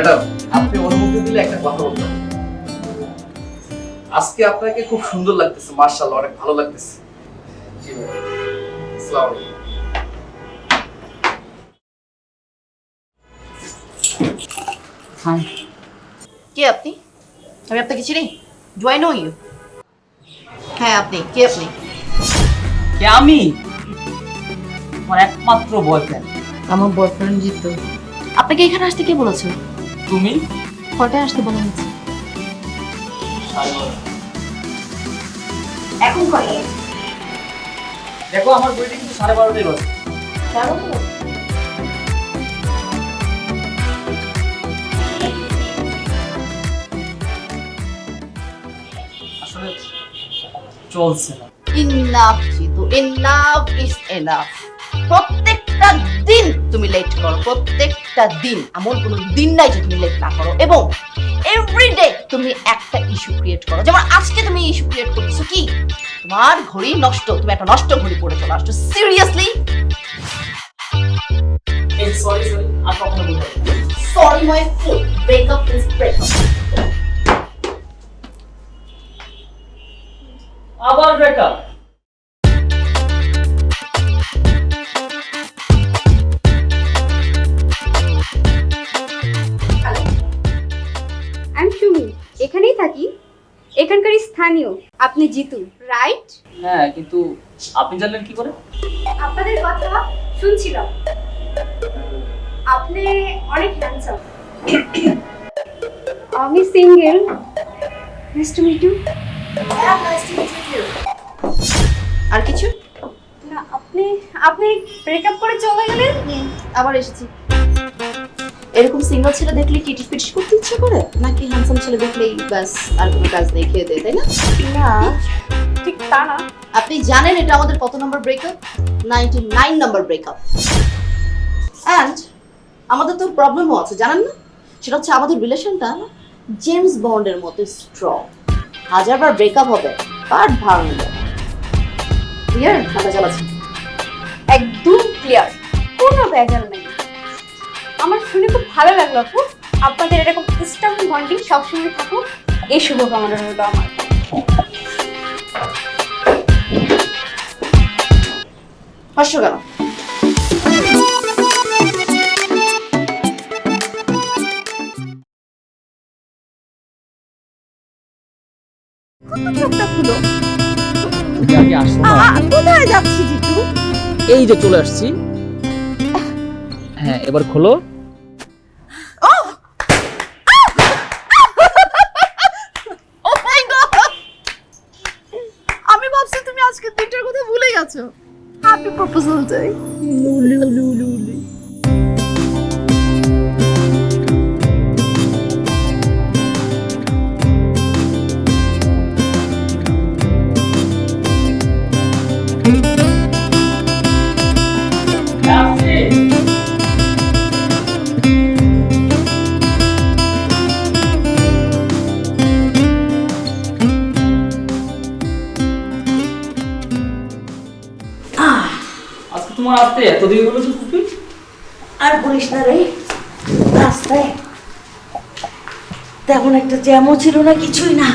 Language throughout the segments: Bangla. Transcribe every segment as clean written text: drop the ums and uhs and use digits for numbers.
ম্যাডাম, আপনি অনুমতি দিলে একটা কথা বলতাম। আজকে আপনাকে খুব সুন্দর লাগতেছে, মাশাআল্লাহ, অনেক ভালো লাগতেছে। জি ম্যাডাম। আসসালামু আলাইকুম। হাই, কে আপনি? আমি আপনাকে চিনি? Do I know you? হ্যাঁ, আপনি কে? আপনি কে? আমি আমার একমাত্র বয়ফ্রেন্ড। আমার বয়ফ্রেন্ড জিতু। আপনাকে এখানে আসতে কে বলেছে? তুমি? কটায় আসতে বলা হয়েছে? এখন কয়? দেখো আমার বইটা কিন্তু 12:30টায় বাজে। আসলে চলছে না। Enough Jitu, enough is enough. প্রত্যেকটা দিন তুমি লেট করো, প্রত্যেকটা দিন। এমন কোনো দিন নাই যে তুমি লেট না করো, এবং এভরিডে তুমি একটা ইস্যু ক্রিয়েট করো। যেমন আজকে তুমি ইস্যু ক্রিয়েট করতেছো কি তোমার ঘড়ি নষ্ট, তুমি একটা নষ্ট ঘড়ি পরে চলে আসছো। সিরিয়াসলি এই সরি আর কখনো বলবো না। Sorry my food, breakup is breakup. আবার ব্রেকআপ? আমি সুমি, এখানেই থাকি, এখানকার স্থানীয়। আপনি জিতু, রাইট? হ্যাঁ, কিন্তু আপনি জানলেন কি করে? আপনাদের কথা শুনছিলাম। আপনি অনেক হ্যান্ডসাম। আমি single. Nice to meet you. আর কিছু না, আপনি ব্রেকআপ করে চলে গেলেন। আবার এসেছি। এরকম সিঙ্গেল ছেলে দেখলে কি টিটপিটিস করতে ইচ্ছে করে, নাকি হ্যান্ডসাম ছেলে দেখলেই ব্যাস আর কোনো কাজ নেই, খেয়ে দেয়, তাই না? না, ঠিক তা না। আপনি জানেন এটা আমাদের কত নম্বর ব্রেকআপ? 99 number breakup. অ্যান্ড আমাদের তো প্রবলেমও আছে, জানেন না? সেটা হচ্ছে আমাদের রিলেশনটা জেমস বন্ডের মতো স্ট্রং। হাজারবার ব্রেকআপ হবে, বাট ভাঙবে না। ক্লিয়ার? হাঁটা চালাচ্ছি। একদম ক্লিয়ার, কোনো ভেজাল নেই। আমার শুনে খুব ভালো লাগলো আপু। আপনাদের এরকম স্ট্রং বন্ডিং সবসময় থাকুক, এই শুভকামনা রইল আমার। হাস্য কেন? আগে আসো না। কোথায় যাচ্ছি জিতু? এই যে চলে আসছি। হ্যাঁ, এবার খোলো। আমি ভাবছি তুমি আজকে দিনটার কথা ভুলে গেছো। Happy proposal day. আজকে তোমার আসতে এত দেরি হলো যে ফুপি? আর বলিস না রে, রাস্তায় তেমন একটা জ্যামও ছিল না, কিছুই না।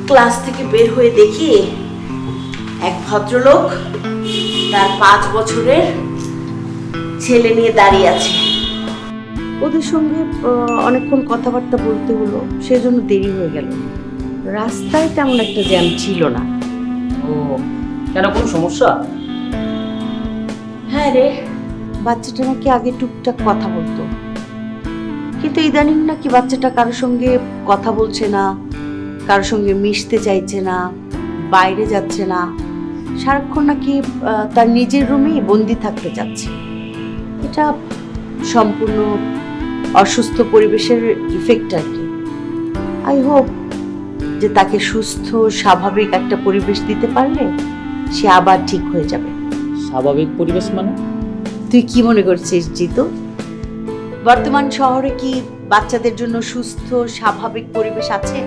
ক্লাস থেকে বের হয়ে দেখি এক ভদ্রলোক তার 5 বছরের ছেলে নিয়ে দাঁড়িয়ে আছে। ওদের সঙ্গে অনেকক্ষণ কথাবার্তা বলতে হলো, সেজন্য দেরি হয়ে গেল। রাস্তায় তেমন একটা জ্যাম ছিল না। ও, কেন, কোনো সমস্যা? হ্যাঁ রে, বাচ্চাটা নাকি আগে টুকটাক কথা বলতো, কিন্তু ইদানিং নাকি বাচ্চাটা কারোর সঙ্গে কথা বলছে না, কারোর সঙ্গে মিশতে চাইছে না, বাইরে যাচ্ছে না, সারাক্ষণ নাকি তার নিজের রুমেই বন্দি থাকতে চাচ্ছে। এটা সম্পূর্ণ অসুস্থ পরিবেশের ইফেক্ট আর কি। আই হোপ যে তাকে সুস্থ স্বাভাবিক একটা পরিবেশ দিতে পারলে সে আবার ঠিক হয়ে যাবে। স্বাভাবিক পরিবেশ মানে? তুই কি মনে করছিস জিতু? বর্তমান শহরে কি বাচ্চাদের জন্য সুস্থ স্বাভাবিক পরিবেশ আছে?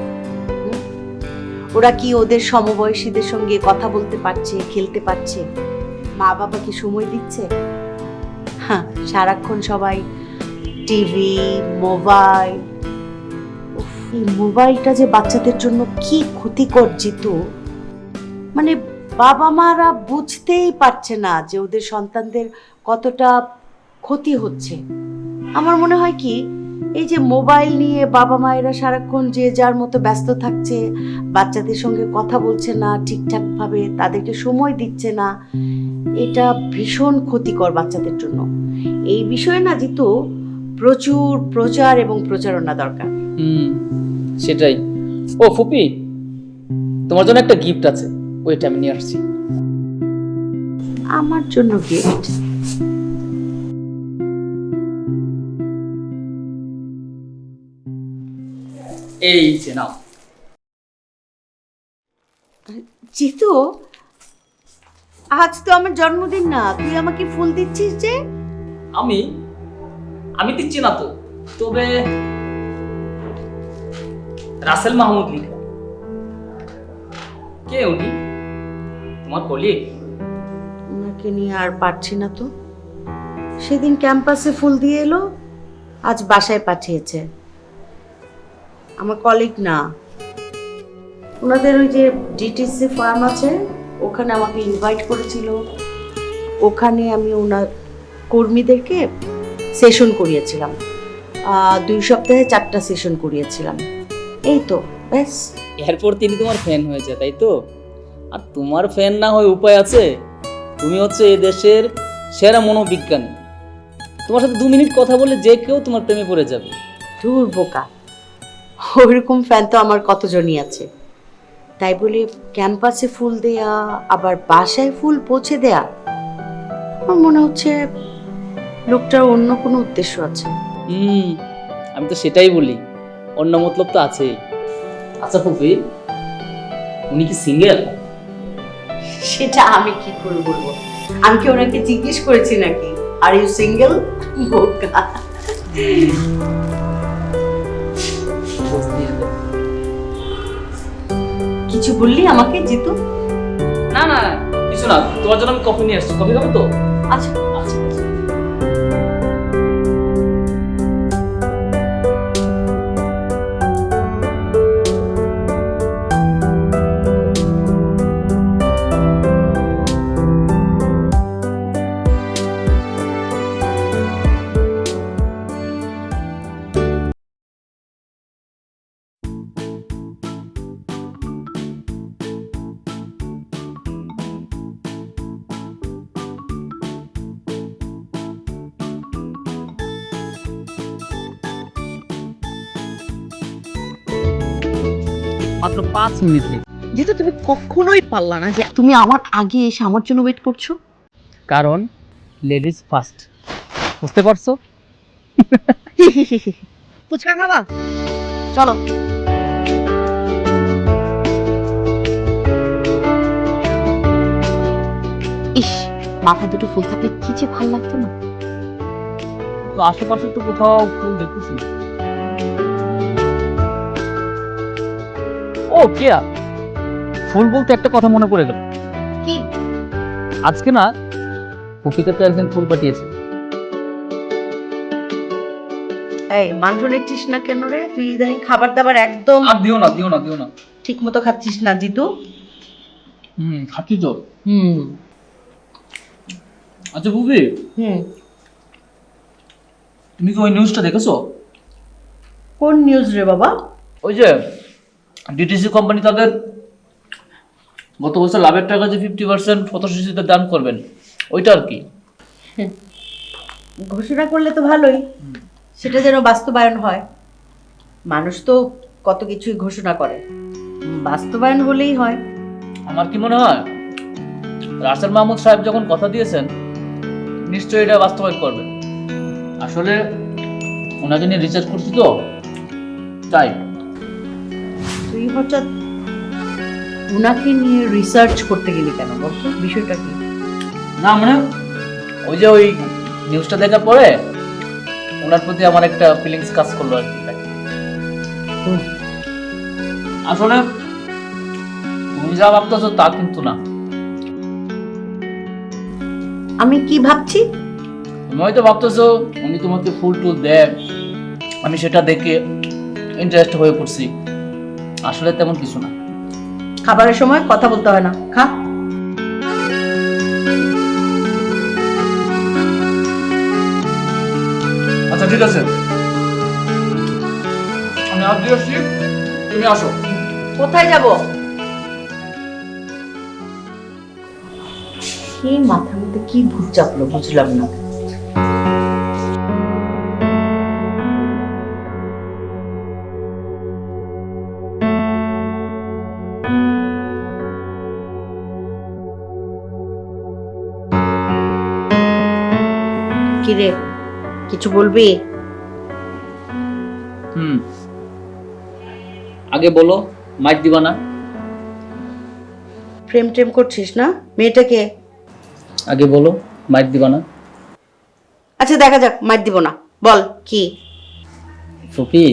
ওরা কি ওদের সমবয়সীদের সঙ্গে কথা বলতে পারছে, খেলতে পারছে? মা বাবা কি সময় দিচ্ছে? হ্যাঁ, সারাক্ষণ সবাই টিভি, মোবাইল। উফ, এই মোবাইলটা যে বাচ্চাদের জন্য কি ক্ষতিকর জিতু, মানে বাবা মারা বুঝতেই পারছে না যে ওদের সন্তানদের কতটা ক্ষতি হচ্ছে। আমার মনে হয় কি, এই যে মোবাইল নিয়ে বাবা মায়েরা সারাক্ষণ যে যার মতো ব্যস্ত থাকছে, বাচ্চাদের সঙ্গে কথা বলছে না ঠিকঠাক ভাবে, তাদেরকে সময় দিচ্ছে না, এটা ভীষণ ক্ষতিকর বাচ্চাদের জন্য। এই বিষয়ে না জিতু প্রচুর প্রচার এবং প্রচারণা দরকার। সেটাই। ও ফুপি, তোমার জন্য একটা গিফট আছে, ওইটা আমি নিয়ে আসছি। আমার জন্য গিফট? এই যে নাও। জিতু, আজ তো আমার জন্মদিন না, তুই আমাকে ফুল দিচ্ছিস যে? আমি আমি দিচ্ছি না তো, তবে রাসেল মাহমুদ লিখা। কে উনি? তোমার কলিগ? ওনাকে নিয়ে আর পারছি না তো। সেদিন ক্যাম্পাসে ফুল দিয়ে এলো, আজ বাসায় পাঠিয়েছে। আমার কলিগ না, ওনাদের ওই যে ডিটিসি ফার্ম আছে, ওখানে আমাকে ইনভাইট করেছিল। ওখানে আমি ওনার কর্মীদেরকে সেশন করিয়েছিলাম। 2 সপ্তাহে 4টা সেশন করিয়েছিলাম। এই তো ব্যাস। এরপর তিনি তোমার ফ্যান হয়েছে, তাই তো? আর তোমার ফ্যান না হয়ে উপায় আছে? তুমি হচ্ছে এই দেশের সেরা মনোবিজ্ঞানী। তোমার সাথে 2 মিনিট কথা বলে যে কেউ তোমার প্রেমে পড়ে যাবে। দূর বোকা, ওইরকম ফ্যান তো আমার কতজনই আছে। তাই বলে ক্যাম্পাসে ফুল দেয়া, আবার বাসায় ফুল পৌঁছে দেয়া, আমার মনে হচ্ছে লোকটার অন্য কোনো উদ্দেশ্য আছে। আমি তো সেটাই বলি, অন্য মতলব তো আছেই। আচ্ছা ফুফি, উনি কি সিঙ্গেল? সেটা আমি কি করে বলবো? আমি কি ওনাকে জিজ্ঞেস করেছি নাকি আর ইউ সিঙ্গেল? বোকা। কিছু বললি আমাকে জিতু? না না কিছু না, তোমার জন্য আমি কফি নিয়ে আসছি। কফি খাবো তো? আচ্ছা আচ্ছা আচ্ছা। মাত্র 5 মিনিট। যেটা তুমি কখনোই পারলা না যে তুমি আমার আগে এসে আমার জন্য ওয়েট করছো। কারণ লেডিজ ফার্স্ট, বুঝতে পারছো? ফুচকা খাবা? চলো। ইস, মাথা দুটো ফুল থাকলে কি যে ভালো লাগতো না। তো আশেপাশে তো কোথাও ফুল দেখতেছি না। ও কেয়া, ফুল বলতে একটা কথা মনে পড়ে গেল। কি? আজকে না কফিতে একজন ফুল পাঠিয়েছে। এই মাংস নিচ্ছিস না কেন রে? তুই ইদানিং খাবার দাবার একদম আর দিও না দিও না দিও না। ঠিক মতো খাচ্ছিস না জিতু। খাচ্ছি তো। হুম আচ্ছা বুবি, হুম তুমি কি ওই নিউজটা দেখেছো? কোন নিউজ রে বাবা? ওই যে ডিটিসি কোম্পানি তাদের গত বছর লাভের টাকা যে 50% পথশিশুদের দান করবেন, ওইটা আর কি। ঘোষণা করলে তো ভালোই, সেটা যেন বাস্তবায়ন হয়। মানুষ তো কত কিছুই ঘোষণা করে, বাস্তবায়ন হলেই হয়। আমার কি মনে হয় রাসেল মাহমুদ সাহেব যখন কথা দিয়েছেন নিশ্চয়ই এটা বাস্তবায়ন করবেন। আসলে ওনাকে নিয়ে রিসার্চ করছি তো, তাই। তুই হঠাৎ ওনাকে নিয়ে রিসার্চ করতে গেলি কেন বলতো? বিষয়টা কি? না মানে ওই যে ওই নিউজটা দেখার পরে ওনার প্রতি আমার একটা ফিলিংস কাজ করলো আর কি। তাই। আসলে তুমি যা ভাবতেছো তা কিন্তু না। আমি কি ভাবছি? তুমি হয়তো ভাবতেছো উনি তোমাকে ফুল টুল দেয়, আমি সেটা দেখে ইন্টারেস্ট হয়ে পড়ছি। আসলে তেমন কিছু না। খাবারের সময় কথা বলতে হয় না, খা। আচ্ছা ঠিক আছে, আমি হাত দিয়ে আসছি, তুমি আসো। কোথায় যাব? কি মাথার মধ্যে কি ভূত চাপলো বুঝলাম না। কিরে, কিছু বলবি? আগে বলো, মাইক দিবা না? প্রেম টেম করছিস না মেয়েটাকে? আগে বলো, মাইক দিবা না? আচ্ছা দেখা যাক, মার দিব না, বল কি? ফুপি,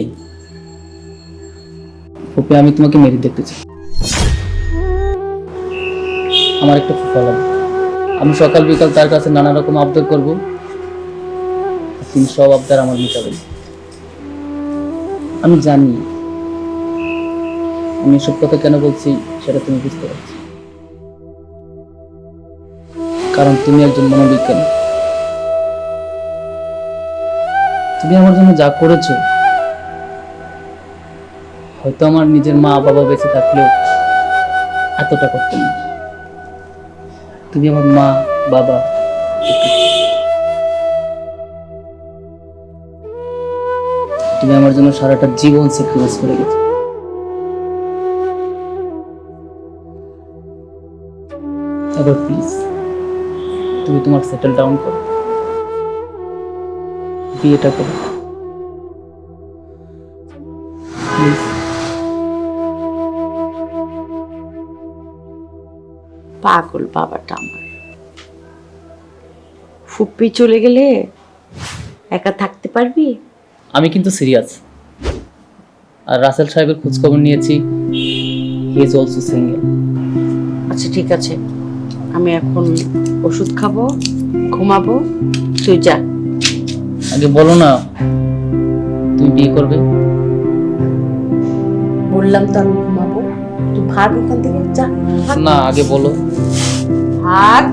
ফুপি আমি তোমাকে মেরে দেখতে চাই। আমার একটা ফুফা লাগবে। আমি সকাল বিকাল তার কাছে নানা রকম আবদার করব, তিনি সব আবদার আমার মেটাবেন। আমি জানি আমি এসব কথা কেন বলছি সেটা তুমি বুঝতে পারছি, কারণ তুমি একজন মনোবিজ্ঞানী। তুমি আমার জন্য যা করেছো, হয়তো আমার নিজের মা বাবা বেঁচে থাকলেও এতটা করতেন না। তুমি আমার মা বাবা, তুমি আমার জন্য সারাটা জীবন স্যাক্রিফাইস করে গেছো। এবার প্লিজ তুমি তোমার সেটেল ডাউন করো, বিয়েটা করো প্লিজ। পাগল বাবাটা আমার। ফুপ্পি চলে গেলে একা থাকতে পারবি? আমি কিন্তু সিরিয়াস। আর রাসেল সাহেবের খোঁজ খবর নিয়েছি, হি ইজ অলসো সিঙ্গেল। আচ্ছা ঠিক আছে, আমি এখন ওষুধ খাবো, ঘুমাবো, তুই যা। আগে বলো না তুমি বিয়ে করবে। বললাম তো আমি ঘুমাবো, তুই ভাগ এখান থেকে, যা ভাগ। না আগে বলো, ভাগ,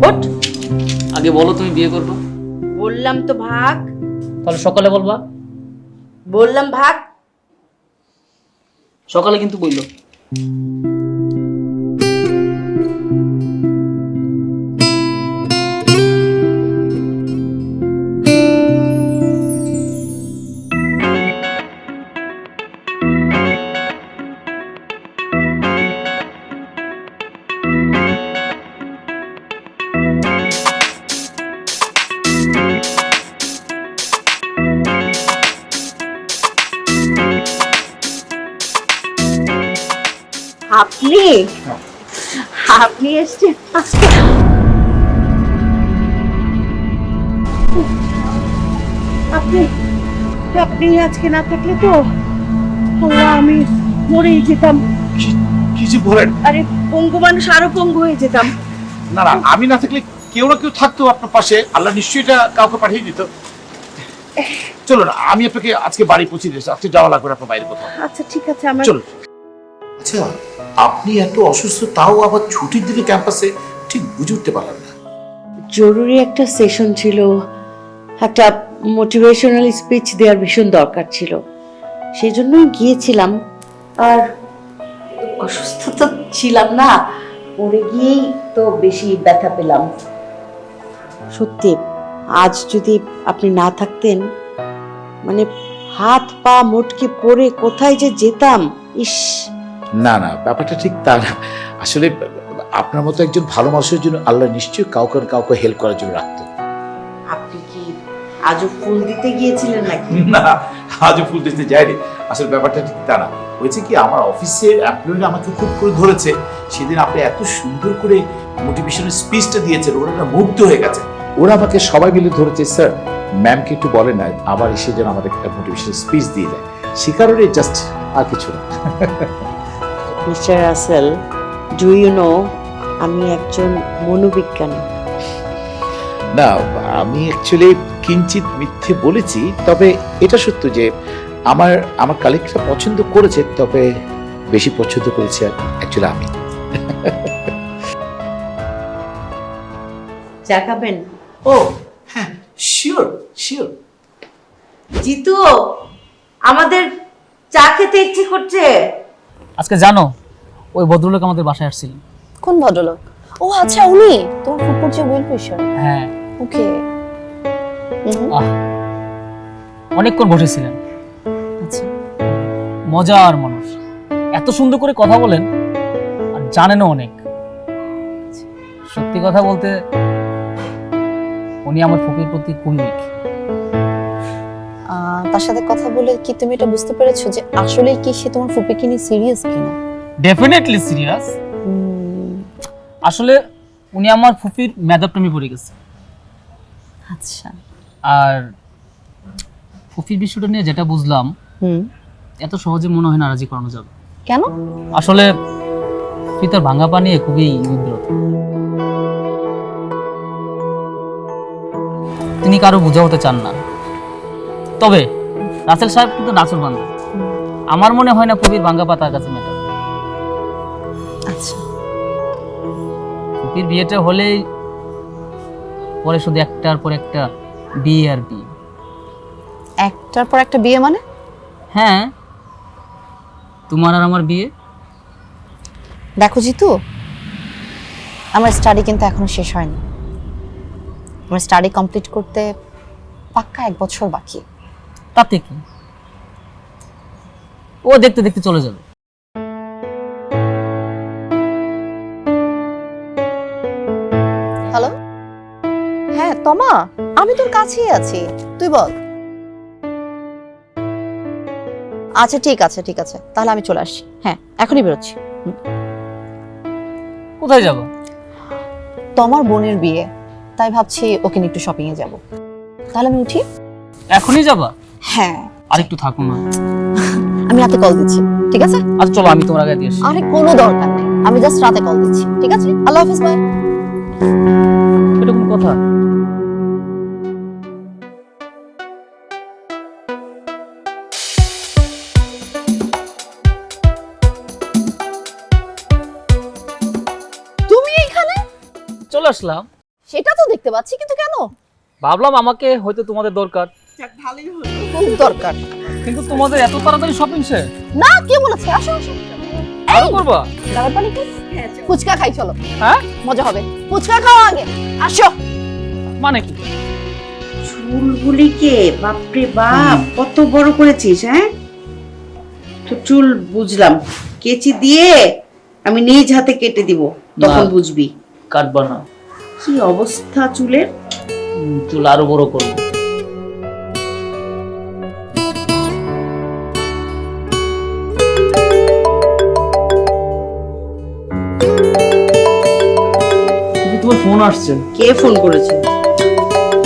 ওঠ। আগে বলো তুমি বিয়ে করবে। বললাম তো ভাগ, তাহলে সকালে বলবা। বললাম ভাগ। সকালে কিন্তু বললো। আপনি আপনি এসছেন? আপনি আপনি আজকে না থাকলে তো আল্লাহ আমি মরেই যেতাম। কি যে বলেন? আরে পঙ্গু মানুষ আরো পঙ্গু হয়ে যেতাম। না না, আমি না থাকলে কেউ না কেউ থাকতো আপনার পাশে, আল্লাহ নিশ্চয়ই এটা কাউকে পাঠিয়ে দিত। চলুন আমি আপনাকে আজকে বাড়ি পৌঁছে দিয়েছি, আজকে যাওয়া লাগবে না আপনার বাইরে কোথাও। আচ্ছা ঠিক আছে, আমার চলুন। আচ্ছা আপনি এত অসুস্থ তাও আবার ছুটির দিনে ক্যাম্পাসে, ঠিক বুঝে উঠতে পারলাম না। জরুরি একটা সেশন ছিল, একটা মোটিভেশনাল স্পিচ দেওয়ার ভীষণ দরকার ছিল, সেই জন্যই গিয়েছিলাম। আর অসুস্থ তো ছিলাম না, পড়ে গিয়েই তো বেশি ব্যথা পেলাম। সত্যি আজ যদি আপনি না থাকতেন, মানে হাত পা মোটকে পড়ে কোথায় যে যেতাম। ইস, না না, ব্যাপারটা ঠিক তা না। আসলে আপনার মতো একজন ভালো মানুষের জন্য আল্লাহ নিশ্চয়ই কাউকে না কাউকে হেল্প করার জন্য রাখতো। আপনি কি আজও ফুল দিতে গিয়েছিলেন নাকি? না, আজও ফুল দিতে যায়নি। আসলে ব্যাপারটা ঠিক তা না। হয়েছে কি, আমার অফিসের এমপ্লয়িরা আমাকে খুব করে ধরেছে। সেদিন আপনি এত সুন্দর করে মোটিভেশনাল স্পিচটা দিয়েছেন, ওরা না মুগ্ধ হয়ে গেছে। ওরা আমাকে সবাই মিলে ধরেছে, স্যার ম্যামকে একটু বলেন না আবার এসে যেন আমাদের একটা মোটিভেশনাল স্পিচ দিয়ে দেয়। সে কারণে জাস্ট, আর কিছু না। Mister Russell, do you know আমি একজন মনোবিজ্ঞানী। না, আমি অ্যাকচুয়ালি কিঞ্চিত মিথ্যে বলেছি, তবে এটা সত্য যে আমার আমার কালেক্টটা পছন্দ করেছে, তবে বেশি পছন্দ করেছে অ্যাকচুয়ালি আমি। চা খাবেন? ও হ্যাঁ, শিওর শিওর। জিতু, আমাদের চা খেতে ইচ্ছে করছে। আজকে জানো ওই ভদ্রলোক আমাদের বাসায় আসছিলেন। কোন ভদ্রলোক? ও আচ্ছা, উনি তোমার ফুপুর যে ওয়েল উইশার। হ্যাঁ, ওকে। আহ অনেকক্ষণ বসেছিলেন। আচ্ছা, মজার মানুষ, এত সুন্দর করে কথা বলেন আর জানেনও অনেক। সত্যি কথা বলতে উনি আমার ফুপির প্রতি খুবই উইক। তার সাথে কথা বলে কি তুমি এটা বুঝতে পেরেছো যে আসলে কি সে তোমার ফুপিকে নিয়ে সিরিয়াস কিনা? Definitely serious. আসলে উনি আমার ফুপির মেধা প্রেমে পড়ে গেছে। আচ্ছা। আর ফুপির বিষয়টা নিয়ে যেটা বুঝলাম, এত সহজে মনে হয় না রাজি করানো যাবে। কেন? আসলে ফুপি তার ভাঙা পা নিয়ে খুবই বিব্রত। তিনি কারো বোঝা হতে চান না। তবে রাসেল সাহেব কিন্তু নাচুর বান্ধব। আমার মনে হয় না ফুপির ভাঙা পা তার কাছে মেটাবে। আচ্ছা, ফুপির বিয়েটা হলেই পরে শুধু একটার পর একটা বিয়ে আর বিয়ে। একটার পর একটা বিয়ে মানে? হ্যাঁ, তোমার আর আমার বিয়ে। দেখো জিতু, আমার স্টাডি কিন্তু এখনো শেষ হয়নি। আমার স্টাডি কমপ্লিট করতে পাক্কা 1 বছর বাকি। তাতে কি, ও দেখতে দেখতে চলে যাবে। হ্যালো, হ্যাঁ তমা, আমি তোর কাছেই আছি, তুই বল। আচ্ছা ঠিক আছে ঠিক আছে, তাহলে আমি চলে আসছি। হ্যাঁ, এখনই বেরোচ্ছি। কোথায় যাবো? তোমার বোনের বিয়ে, তাই ভাবছি ওকে নিয়ে একটু শপিং এ যাব। তাহলে আমি উঠি? এখনই যাবা? হ্যাঁ, আর একটু থাকো না। আমি রাতে কল দিচ্ছি, ঠিক আছে? আচ্ছা চলো, আমি তোমার আগে দিয়ে আসি। আরে কোনো দরকার নেই, আমি জাস্ট রাতে কল দিচ্ছি, ঠিক আছে? আল্লাহ হাফেজ, বাই। এটা কোন কথা? তুমি এখানে? চলে আসলাম। সেটা তো দেখতে পাচ্ছি, কিন্তু কেন? ভাবলাম আমাকে হয়তো তোমাদের দরকার। খুব দরকার। কিন্তু তোমাদের এত তাড়াতাড়ি শপিং শেষ? না, কে বলেছে? আসো আসো। আরো করবা? লাগার পানি কি? ফুচকা খাই, চলো। হ্যাঁ, মজা হবে। ফুচকা খাও আগে, আসো। মানে কি? চুলগুলিকে বাপরে বাপ কত বড় করেছিস, হ্যাঁ? তো চুল বুঝলাম, কেচি দিয়ে আমি নিজ হাতে কেটে দিব, তখন না। বুঝবি কাটবা না, কি অবস্থা চুলের। চুল আরো বড় করবো। তোমার ফোন আসছে। কে ফোন করেছে?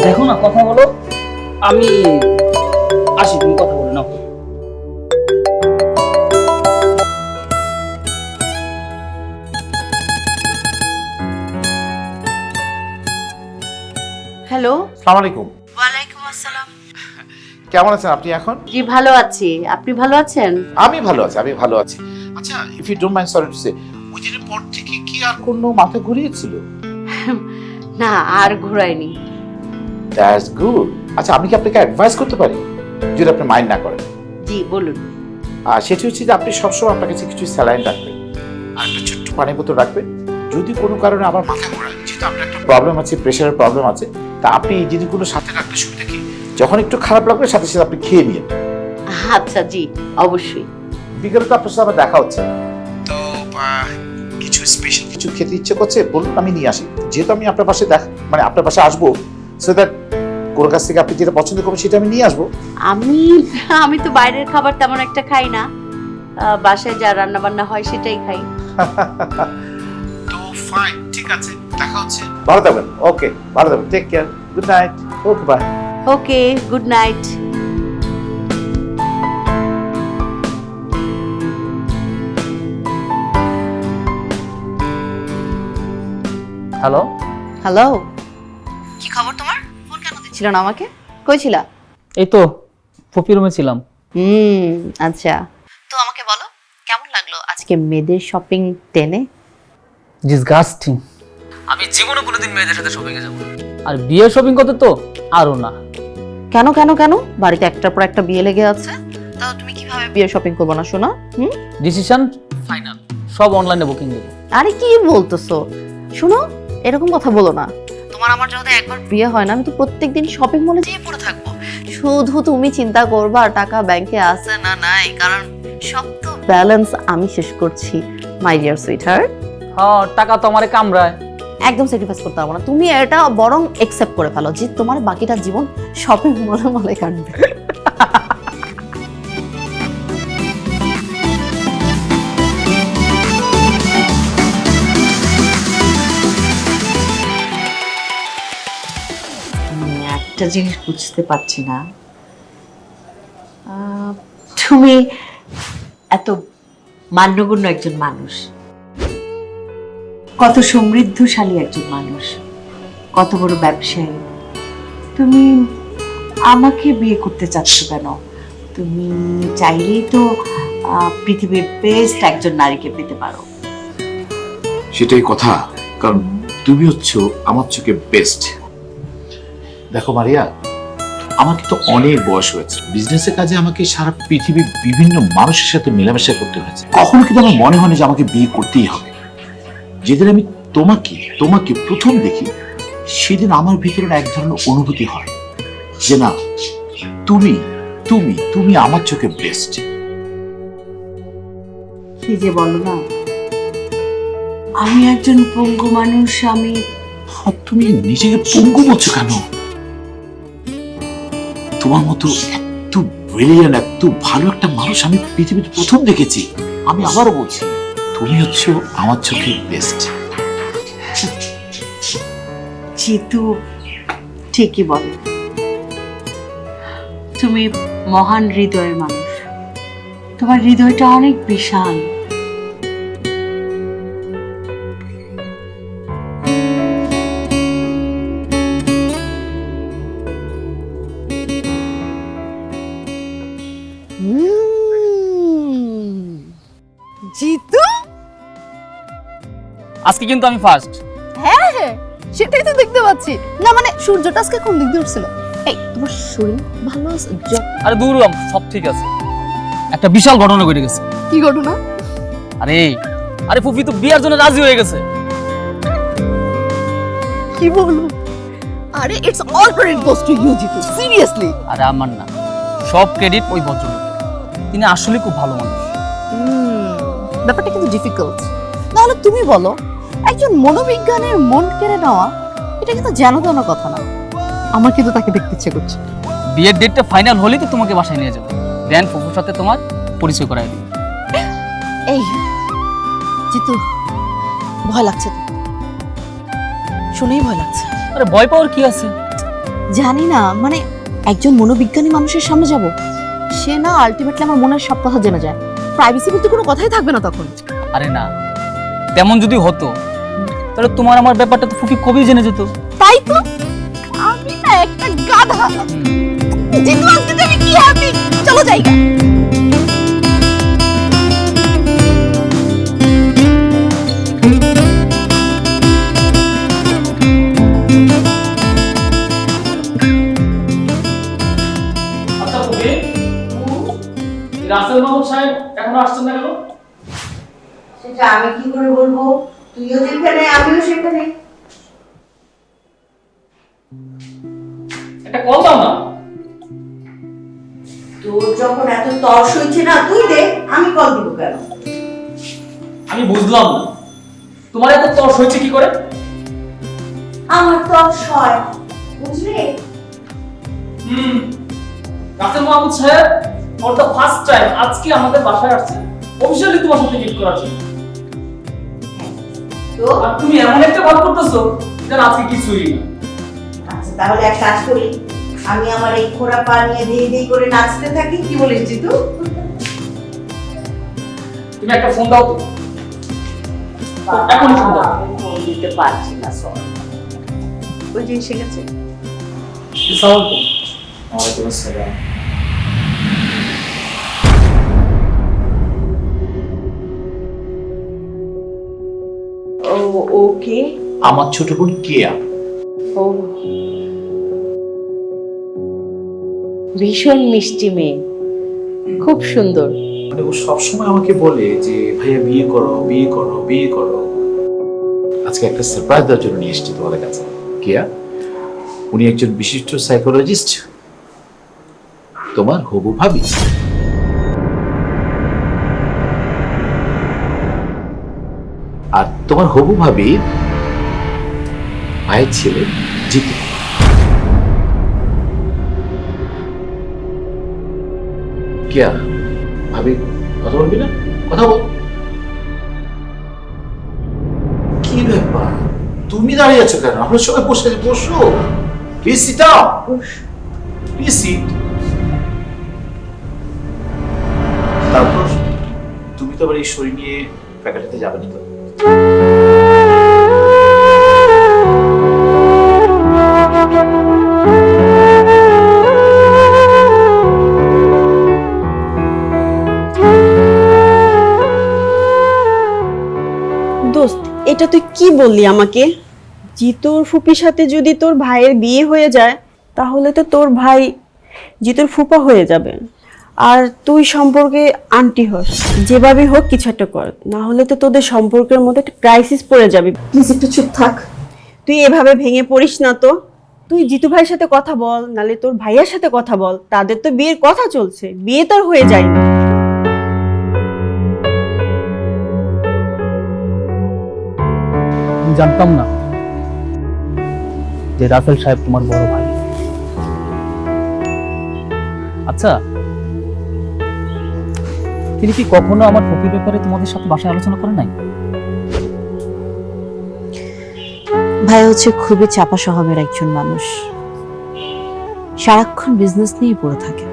দেখো না, কথা বলো। আমি আসি, তুমি কথা বলো না। হ্যালো। আসসালামু আলাইকুম। ওয়ালাইকুম আসসালাম। কেমন আছেন আপনি এখন? জি ভালো আছি, আপনি ভালো আছেন? আমি ভালো আছি, আমি ভালো আছি। আচ্ছা, if you don't mind, sorry to say, ওই দিনের পর থেকে কি আর কোনো মাথা ঘুরিয়েছিল? না, আর ঘুরায়নি। That's good. আচ্ছা, আমি কি আপনাকে অ্যাডভাইস করতে পারি, যদি আপনি মাইন্ড না করেন? জি বলুন। আর সেটি হচ্ছে যে আপনি সবসময় আপনার কাছে কিছু স্যালাইন রাখবেন আর একটা ছোট্ট পানির বোতল রাখবেন। যদি কোনো কারণে আবার মাথা ঘোরায়, যেহেতু আপনার একটা প্রবলেম আছে, প্রেশারের প্রবলেম আছে, তা আপনি এই জিনিসগুলো সাথে রাখলে সুবিধা কি, যখন একটু খারাপ লাগবে সাথে সাথে আপনি খেয়ে নিন। আচ্ছা জি, অবশ্যই। বিকেলে তো আপনার সাথে আমার দেখা হচ্ছে, তো কিছু স্পেশাল কিছু খেতে ইচ্ছে করছে, বলুন আমি নিয়ে আসি। যেহেতু আমি আপনার পাশে মানে আপনার পাশে আসবো, সো দ্যাট কোন কাছ থেকে আপনি যেটা পছন্দ করবেন সেটা আমি নিয়ে আসবো। আমি তো বাইরের খাবার তেমন একটা খাই না, বাসায় যা রান্না বান্না হয় সেটাই খাই। তো ফাইন, ঠিক আছে, দেখা হচ্ছে। ভালো থাকবেন। ওকে, ভালো থাকবেন, take care, good night. Okay, bye. Okay, good night. Hello. Hello, কি খবর তোমার? দেখছিল না আমাকে? কই ছিলা? এই তো ফুপি রুমে ছিলাম। আচ্ছা, তো আমাকে বলো কেমন লাগলো আজকে মেয়েদের শপিং টেনে? ডিসগাস্টিং। আমি জীবনে কোনোদিন মেয়েদের সাথে শপিং এ যাব না। আর বিয়ে শপিং করতে তো আরো না। কেন কেন কেন? বাড়িতে একটার পর একটা বিয়ে লেগে আছে, তাও তুমি কিভাবে বিয়ে শপিং করবে না শোনা? ডিসিশন ফাইনাল, সব অনলাইনে বুকিং দেব। আরে কি বলতেছো? শুনো, এরকম কথা বলো না। তোমার আমার যদি একবার বিয়ে হয় না, আমি তো প্রত্যেকদিন শপিং মলে যেয়ে পড়ে থাকবো। শুধু তুমি চিন্তা করবা টাকা ব্যাংকে আছে না নাই, কারণ সব তো ব্যালেন্স আমি শেষ করছি মাই ডিয়ার সুইটহার্ট। হ্যাঁ, টাকা তো আমারে কামড়ায়। একদম স্যাক্রিফাইস করতে পারবো না। তুমি এটা বরং একসেপ্ট করে ফেলো যে তোমার বাকিটা জীবন শপিং মলে মলে কাটবে। একটা জিনিস বুঝতে পারছি না, তুমি এত মান্যগণ্য একজন মানুষ, কত সমৃদ্ধশালী একজন মানুষ, কত বড় ব্যবসায়ী, তুমি আমাকে বিয়ে করতে চাচ্ছ কেন? তুমি চাইলেই তো পৃথিবীর বেস্ট একজন নারীকে পেতে পারো। সেটাই কথা, কারণ তুমি হচ্ছে আমার চোখে বেস্ট। দেখো মারিয়া, আমার কিন্তু অনেক বয়স হয়েছে, বিজনেসের কাজে আমাকে সারা পৃথিবীর বিভিন্ন মানুষের সাথে মেলামেশা করতে হয়েছে। কখনো কিন্তু আমার মনে হয়নি যে আমাকে বিয়ে করতেই হবে। যেদিন আমি তোমাকে প্রথম দেখি, সেদিন আমার ভিতরে এক ধরনের অনুভূতি হয় যে না, তুমি তুমি তুমি আমার চোখে বেস্ট। কি যে বলো না, আমি একজন পঙ্গু মানুষ, আমি তুমি নিজেকে পঙ্গু বলছো কেন? তোমার মতো এত ব্রিলিয়ান্ট, এত ভালো একটা মানুষ আমি পৃথিবীতে প্রথম দেখেছি। আমি আবারও বলছি, তুমি হচ্ছে আমার চোখে বেস্ট। জিতু ঠিকই বলে, তুমি মহান হৃদয়ের মানুষ, তোমার হৃদয়টা অনেক বিশাল। জিতু, আজকে কিন্তু আমি ফার্স্ট। হ্যাঁ হ্যাঁ, সেটাই তো দেখতে পাচ্ছি। না মানে সূর্যটা আজকে কোন দিক দিয়ে উঠছিল? এই তোমার শরীর ভালো আছে? আরে দূর, সব ঠিক আছে। একটা বিশাল ঘটনা ঘটে গেছে। কি ঘটনা? আরে আরে ফুফি তো বিয়ার জন্য রাজি হয়ে গেছে। কি বলবো? আরে it's all credit goes to you Jitu, seriously. আরে আমার না, সব ক্রেডিট ওই ভদ্রলোকের। তিনি আসলে খুব ভালো মানুষ। ব্যাপারটা কিন্তু ডিফিকাল্ট। তাহলে তুমি বলো, একজন মনোবিজ্ঞানের মন কেড়ে নেওয়া এটা কিন্তু জানো না কথা না। আমার কিন্তু তাকে দেখতে ইচ্ছে করছে। বিয়ের ডেটটা ফাইনাল হলেই তো তোমাকে বাসায় নিয়ে যাবো, দেন ফুফুর সাথে তোমার পরিচয় করাই দিই। এই জিতু, ভয় লাগছে তো? শুনেই ভয় লাগছে। আরে ভয় পাওয়ার কি আছে? জানি না, মানে একজন মনোবিজ্ঞানী মানুষের সামনে যাব, সে না আলটিমেটলি আমার মনের সব কথা জেনে যায়, প্রাইভেসি বলতে কোনো কথাই থাকবে না তখন। আরে না, তেমন যদি হতো তাহলে তোমার আমার ব্যাপারটা তো ফুফি কবেই জেনে যেত। তাই তো, আমি না একটা গাধা। জিতু, আজকে তো আমি কি হ্যাপি। চলো যাইগা। আচ্ছা ফুফি, রাসেল মাহমুদ সাহেব এখনো আসছেন না কেন? সেটা আমি কি করে বলবো? তুইও যেখানে আমিও সেখানে। একটা কল দাও না। তোর যখন এত তর্স হয়েছে না, তুই দে, আমি কল দিব কেন? আমি বুঝলাম না, তোমার এত তর্স হয়েছে কি করে? আমার তর্স হয়, বুঝলি? রাসেল মাহমুদ সাহেব ফর দ্য ফার্স্ট টাইম আজকে আমাদের বাসায় আসছে অফিশিয়ালি তোমার সাথে মিট করার জন্য। তো আর তুমি এমন একটা ভাব করতেছো যেন আজকে কিছুই না। আচ্ছা, তাহলে এক কাজ করি, আমি আমার এই খোড়া পা নিয়ে ধেই ধেই করে নাচতে থাকি, কি বলিস জিতু? তুমি একটা ফোন দাও তো। এখন ফোন দাও। আমি ফোন দিতে পারছি না, সরি। ওই যে এসে গেছে। ওয়ালাইকুম আসসালাম। ওকে। আমার ছোট বোন কেয়া। ও, ভীষণ মিষ্টি মেয়ে, খুব সুন্দর। মানে ও সবসময় আমাকে বলে যে ভাইয়া বিয়ে করো, বিয়ে করো, বিয়ে করো। আজকে একটা সারপ্রাইজ দেওয়ার জন্য নিয়ে এসেছি তোমাদের কাছে। কেয়া, উনি একজন বিশিষ্ট সাইকোলজিস্ট, তোমার হবু ভাবি। আর তোমার হবু ভাবির ভাইয়ের ছেলে জিতু। কেয়া, ভাবি কথা বলবি না? কথা বল। কি ব্যাপার, তুমি দাঁড়িয়ে আছো কেন? আমরা সবাই বসে আছি, বসো। Please sit down, please sit. তারপর তুমি তো আবার এই শরীর নিয়ে ফ্যাকাল্টিতে যাবে না তো? দোস্ত, এটা তুই কি বললি আমাকে? জিতুর ফুপির সাথে যদি তোর ভাইয়ের বিয়ে হয়ে যায় তাহলে তো তোর ভাই জিতুর ফুপা হয়ে যাবে, আর তুই সম্পর্কে আন্টি হস। যেভাবে হোক কিছু একটা কর, না হলে তো তোদের সম্পর্কের মধ্যে একটা ক্রাইসিস পড়ে যাবে। প্লিজ একটু চুপ থাক, তুই এভাবে ভেঙে পড়িস না তো। তুই জিতু ভাইয়ের সাথে কথা বল, নালে তোর ভাইয়ের সাথে কথা বল। তাদের তো বিয়ের কথা চলছে, বিয়ে তো আর হয়ে যায়নি। আমি জানতাম না যে রাসেল সাহেব তোমার বড় ভাই। আচ্ছা, তিনি কি কখনো আমার ফুপির ব্যাপারে তোমাদের সাথে বাসায় আলোচনা করে নাই? ভাই হচ্ছে খুবই চাপা স্বভাবের একজন মানুষ, সারাক্ষণ বিজনেস নিয়ে পড়ে থাকে।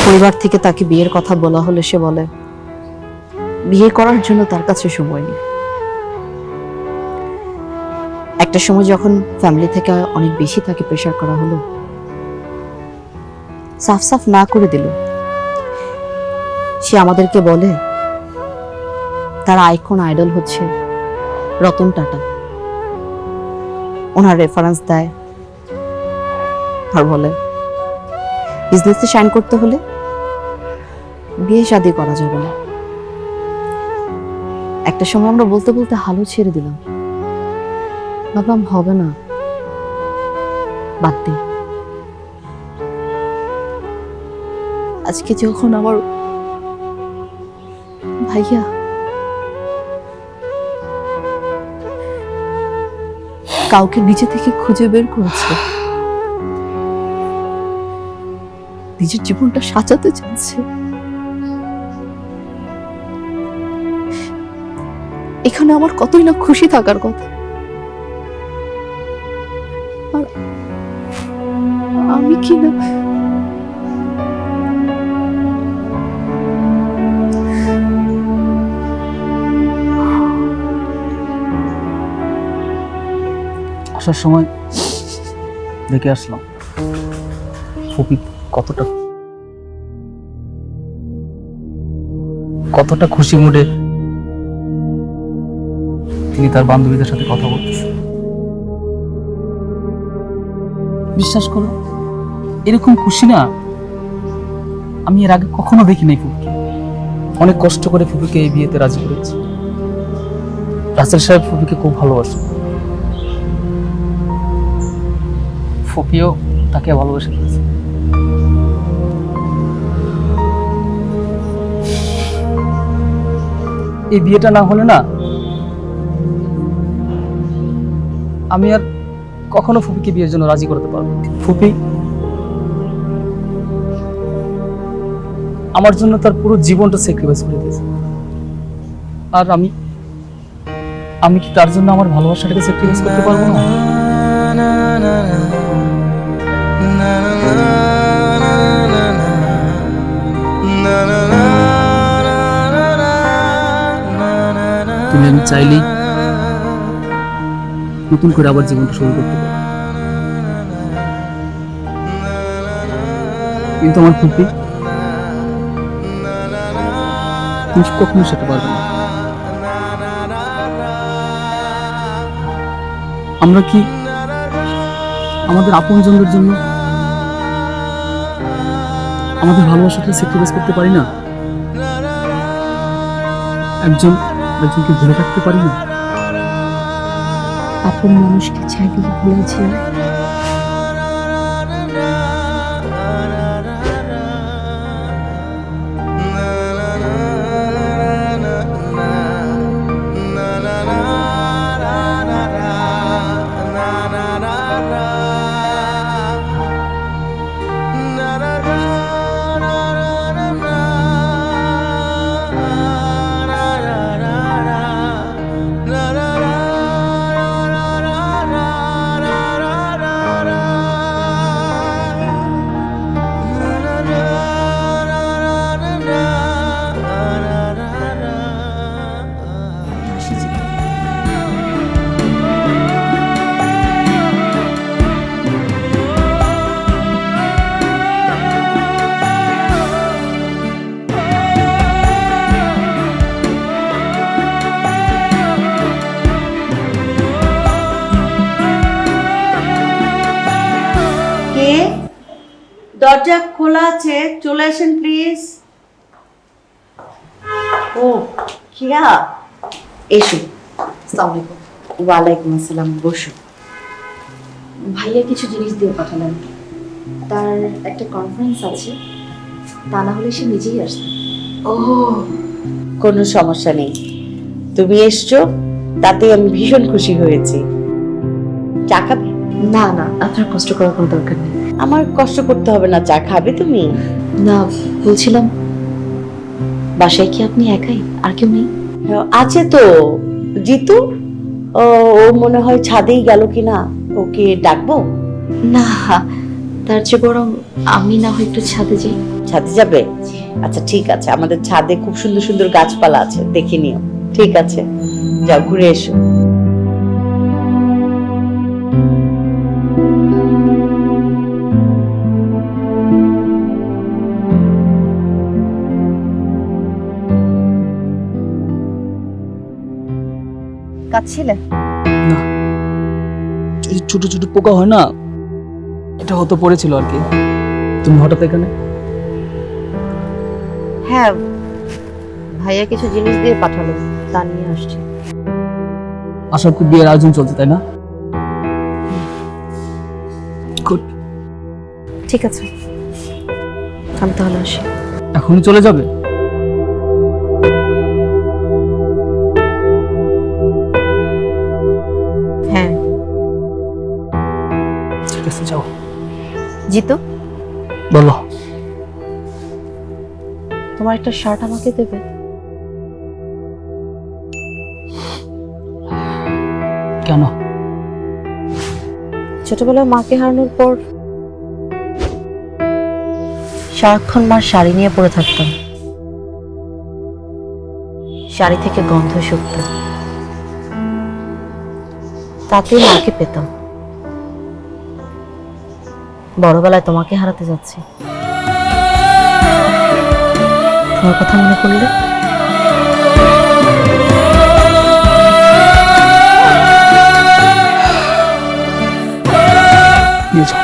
পরিবার থেকে তাকে বিয়ের কথা বলা হলে সে বলে বিয়ে করার জন্য তার কাছে সময় নেই। একটা সময় যখন ফ্যামিলি থেকে অনেক বেশি তাকে প্রেশার করা হলো, সাফ সাফ না করে দিল। সে আমাদেরকে বলে তার আইকন আইডল হচ্ছে রতন টাটা। ওনার রেফারেন্স দেয় আর বলে বিজনেসে শাইন করতে হলে বিয়ে শাদী করা যাবে না। একটা সময় আমরা বলতে বলতে হালও ছেড়ে দিলাম, ভাবলাম হবে না, বাদ দিই। আজকে যখন আমার ভাইয়া কাউকে নিজে থেকে খুঁজে বের করেছে, নিজের জীবনটা সাজাতে চাচ্ছে, এখানে আমার কতই না খুশি থাকার কথা। আর আমি কি না আসার সময় দেখে আসলাম ফুপি কতটা খুশি মুডে তিনি তার বান্ধবীদের সাথে কথা বলতেছেন। বিশ্বাস করো, এরকম খুশি না আমি এর আগে কখনো দেখি নাই ফুপিকে। অনেক কষ্ট করে ফুপিকে এই বিয়েতে রাজি করেছি। রাসেল সাহেব ফুপিকে খুব ভালোবাসে, ফুপিও তাকে ভালোবেসে ফেলেছে। এই বিয়েটা না হলে না আমি আর কখনো ফুপিকে বিয়ের জন্য রাজি করতে পারবো না। ফুপি আমার জন্য তার পুরো জীবনটা স্যাক্রিফাইস করে দিয়েছে, আর আমি কি তার জন্য আমার ভালোবাসাটাকে স্যাক্রিফাইস করতে পারবো না? তুমি আমি চাইলেই নতুন করে আবার জীবনটা শুরু করতে পারো। কিন্তু আমার ফুপি, তুমি কখনো সেটা পারবে না। আমরা কি আমাদের আপনজনদের জন্য আমাদের ভালোবাসাকে স্যাক্রিফাইস করতে পারি না? একজনকে ধরে রাখতে পারি না? আপন মানুষকে চাইলে ভুলে যায়। কে? দরজা খোলা আছে, চলে আসেন প্লিজ। ও কিয়া, এসো। আসসালামু আলাইকুম। ওয়ালাইকুম আসসালাম, বসো। ভাইয়া কিছু জিনিস দিয়ে পাঠালেন, তার একটা কনফারেন্স আছে, তা না হলে সে নিজেই আসবে। ও, কোনো সমস্যা নেই, তুমি এসছো তাতে আমি ভীষণ খুশি হয়েছি। চা খাবে? না না, আপনার কষ্ট করার কোনো দরকার নেই। আমার কষ্ট করতে হবে না, চা খাবে তুমি? না, বলছিলাম বাসায় কি আপনি একাই, আর কেউ নেই? আছে তো, জিতু। ও মনে হয় ছাদেই গেল কিনা, ওকে ডাকবো? না, তার চেয়ে বরং আমি না হয় একটু ছাদে যাই। ছাদে যাবে? আচ্ছা ঠিক আছে, আমাদের ছাদে খুব সুন্দর সুন্দর গাছপালা আছে, দেখে নিও। ঠিক আছে, যাও ঘুরে এসো। কাঁদছিলে? না, এই ছোট ছোট পোকা হয় না, এটা হতে পড়েছিল আর কি। তুমি হঠাৎ এখানে? হ্যাঁ, ভাইয়া কিছু জিনিস দিয়ে পাঠালো, তা নিয়ে আসছি। আশা করি বিয়ের আয়োজন চলছে, তাই না? গুড। ঠিক আছে, আমি তাহলে আসি। এখনই চলে যাবে? হ্যাঁ। ঠিক আছে, যাও। জিতু, বলো। তোমার একটা শার্ট আমাকে দেবে? কেন? ছোটবেলায় মাকে হারানোর পর সারাক্ষণ মার শাড়ি নিয়ে পরে থাকতাম, শাড়ি থেকে গন্ধ শুকত, তাতে মাকে পেতাম। বড়বেলায় তোমাকে হারাতে যাচ্ছি, তোমার কথা মনে পড়লে নিয়ে যাও।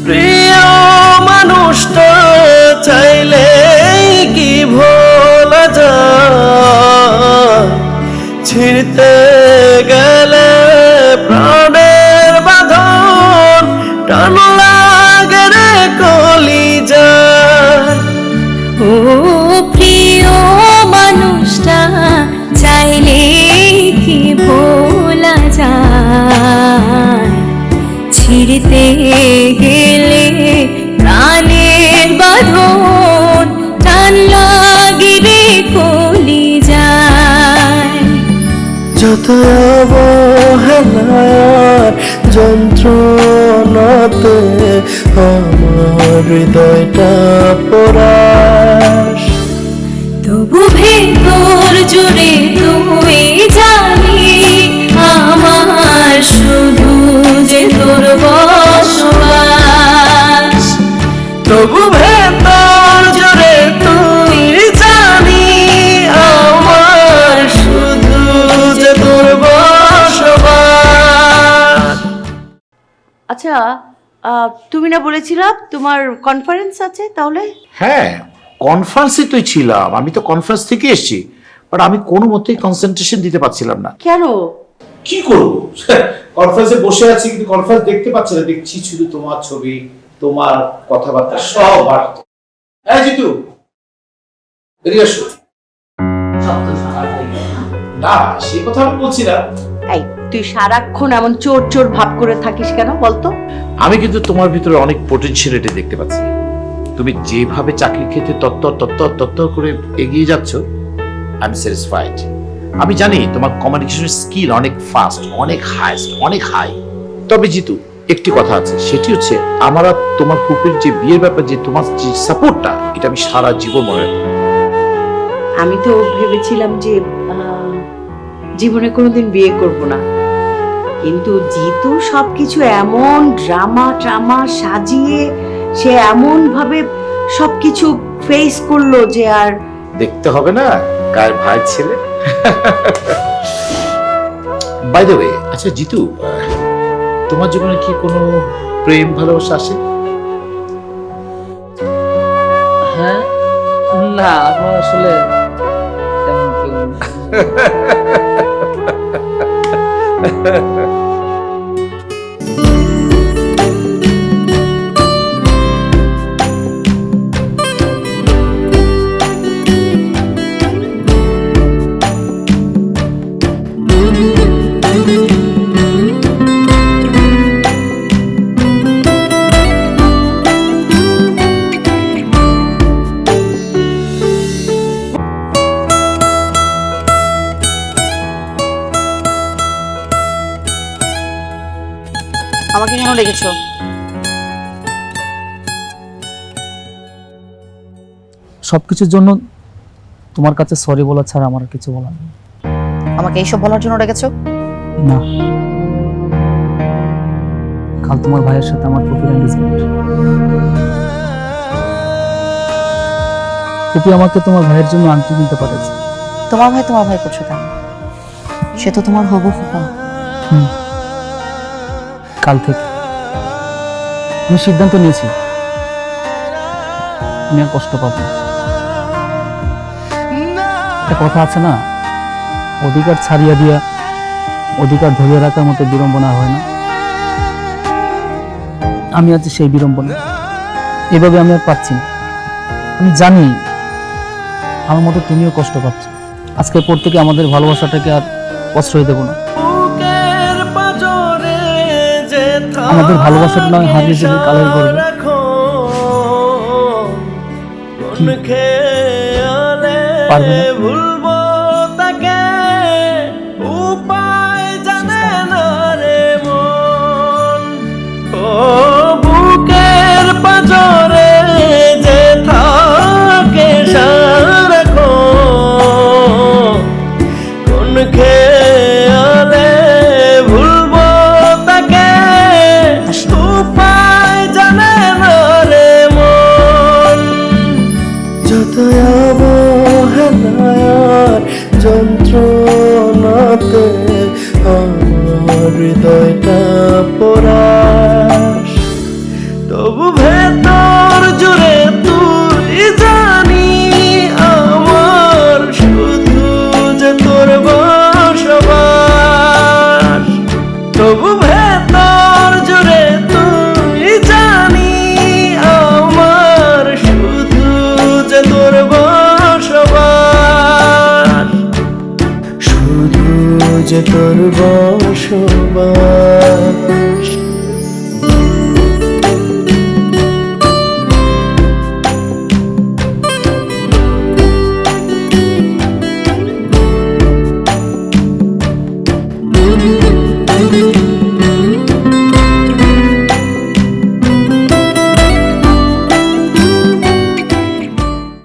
প্রিয় মানুষটা চাইলে কি ভোলা যায়, ছিঁড়তে গেলে প্রাণের বাঁধন, টান লাগে রে কলিজায়। ও প্রিয় মানুষটা চাইলে কি ভোলা যায়, ছিঁড়তে গেলে প্রাণের বাঁধন, টান লাগে রে কলিজায়। যত অবহেলার যন্ত্রণাতে আমার হৃদয়টা পরাশ। তবু ভেতর জুড়ে তুই জানি আমার শুধু যে তোর বসবাস। তবু ভেতর জুড়ে তুই জানি আমার শুধু যে তোর বসবাস। আচ্ছা, তুমি না বলেছিলা তোমার কনফারেন্স আছে? তাহলে হ্যাঁ, কনফারেন্সে তুই ছিলাম, আমি তো কনফারেন্স থেকে এসেছি, বাট আমি কোনো মতেই কনসেন্ট্রেশন দিতে পারছিলাম না। কেন? কি করবো, কনফারেন্সে বসে আছি কিন্তু কনফারেন্স দেখতে পাচ্ছি না, দেখছি শুধু তোমার ছবি, তোমার কথাবার্তা সব বাড়ত। হ্যাঁ জিতু, এদিকে আসো। না, সেই কথা আমি বলছি না। এই, তুই সারাক্ষণ এমন চোর চোর ভাব করে থাকিস কেন বলতো? আমি কিন্তু তোমার ভিতরে অনেক পটেনশিয়ালিটি দেখতে পাচ্ছি। তুমি যেভাবে চাকরি ক্ষেত্রে তত্তর করে এগিয়ে যাচ্ছ, আই এম স্যাটিসফাইড। আমি জানি তোমার কমিউনিকেশন স্কিল অনেক ফাস্ট, অনেক হাই। তবে জিতু, একটি কথা আছে, সেটি হচ্ছে আমার আর তোমার ফুপির যে বিয়ের ব্যাপার, যে তোমার যে সাপোর্টটা, এটা আমি সারা জীবন মনে রাখবো। আমি তো ভেবেছিলাম যে জীবনে কোনোদিন বিয়ে করব না, কিন্তু জিতু সবকিছু এমন ড্রামা সাজিয়ে সে এমন ভাবে সবকিছু ফেস করলো যে আর দেখতে হবে না কার ভাই ছেলে। বাই দ্য ওয়ে, আচ্ছা জিতু, তোমার জীবনে কি কোনো প্রেম ভালোবাসা আসে? হ্যাঁ, না আমার আসলে তেমন কেউ নেই। আমাকে কেন ডেকেছো? সবকিছুর জন্য তোমার কাছে সরি বলা ছাড়া আমার আর কিছু বলার নেই। আমাকে এইসব বলার জন্য ডেকেছো? না, কাল তোমার ভাইয়ের সাথে আমার ফুপির এনগেজমেন্ট। ফুপি আমাকে তোমার ভাইয়ের জন্য আংটি কিনতে পাঠাচ্ছে। তোমার ভাই করছো কেন? সে তো তোমার হবু ফুপা। কাল থেকে আমি সিদ্ধান্ত নিয়েছি, আমি আর কষ্ট পাবো না। একটা কথা আছে না, অধিকার ছাড়িয়া দিয়া অধিকার ধরিয়া রাখার মতো বিড়ম্বনা হয় না। আমি আজ সেই বিড়ম্বনা, এভাবে আমি আর পাচ্ছি না। আমি জানি আমার মতো তুমিও কষ্ট পাচ্ছ। আজকের পর থেকে আমাদের ভালোবাসাটাকে আর প্রশ্রয় দেব না। আমাদের ভালোবাসাটা নয় হারিয়ে যাবে কালের গর্বে। পারবে না? ভুলবো তাকে, উপায় জানে না রে মন। ও বুকের পাঁজরে যে থাকে সারাক্ষণ, কোন খেয়ালে ভুলবো তাকে, উপায় জানে না রে মন। যত অবহেলার যন্ত্রণাতে আমার হৃদয়টা পরাশ। তবু ভেতর জুড়ে তুই জানি আমার শুধু যে তোর বসবাস। তবু ভেতর জুড়ে তুই জানি আমার শুধু যে তোর বসবাস, শুধু যে তোর বসবাস। thank you